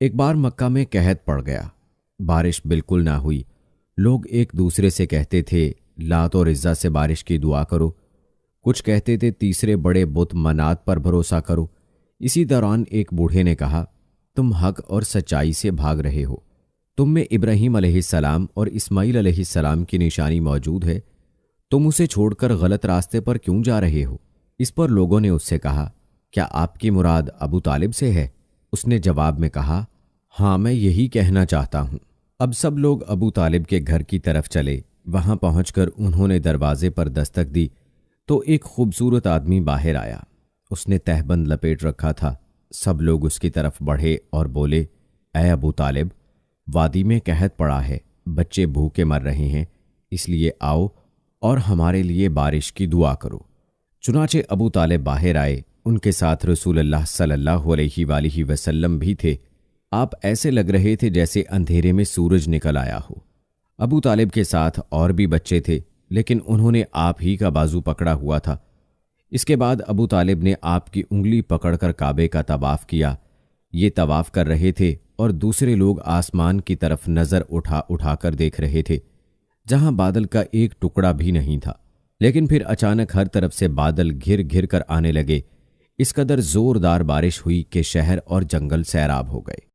ایک بار مکہ میں قحط پڑ گیا، بارش بالکل نہ ہوئی۔ لوگ ایک دوسرے سے کہتے تھے لات اور عزا سے بارش کی دعا کرو، کچھ کہتے تھے تیسرے بڑے بت منات پر بھروسہ کرو۔ اسی دوران ایک بوڑھے نے کہا، تم حق اور سچائی سے بھاگ رہے ہو، تم میں ابراہیم علیہ السلام اور اسماعیل علیہ السلام کی نشانی موجود ہے، تم اسے چھوڑ کر غلط راستے پر کیوں جا رہے ہو؟ اس پر لوگوں نے اس سے کہا، کیا آپ کی مراد ابو طالب سے ہے؟ اس نے جواب میں کہا، ہاں میں یہی کہنا چاہتا ہوں۔ اب سب لوگ ابو طالب کے گھر کی طرف چلے۔ وہاں پہنچ کر انہوں نے دروازے پر دستک دی تو ایک خوبصورت آدمی باہر آیا۔ اس نے تہبند لپیٹ رکھا تھا۔ سب لوگ اس کی طرف بڑھے اور بولے، اے ابو طالب، وادی میں قحط پڑا ہے، بچے بھوکے مر رہے ہیں، اس لیے آؤ اور ہمارے لیے بارش کی دعا کرو۔ چنانچہ ابو طالب باہر آئے، ان کے ساتھ رسول اللہ صلی اللہ علیہ وآلہ وسلم بھی تھے۔ آپ ایسے لگ رہے تھے جیسے اندھیرے میں سورج نکل آیا ہو۔ ابو طالب کے ساتھ اور بھی بچے تھے، لیکن انہوں نے آپ ہی کا بازو پکڑا ہوا تھا۔ اس کے بعد ابو طالب نے آپ کی انگلی پکڑ کر کعبے کا طواف کیا۔ یہ طواف کر رہے تھے اور دوسرے لوگ آسمان کی طرف نظر اٹھا اٹھا کر دیکھ رہے تھے، جہاں بادل کا ایک ٹکڑا بھی نہیں تھا۔ لیکن پھر اچانک ہر طرف سے بادل گھر گھر کر آنے لگے۔ اس قدر زوردار بارش ہوئی کہ شہر اور جنگل سیراب ہو گئے۔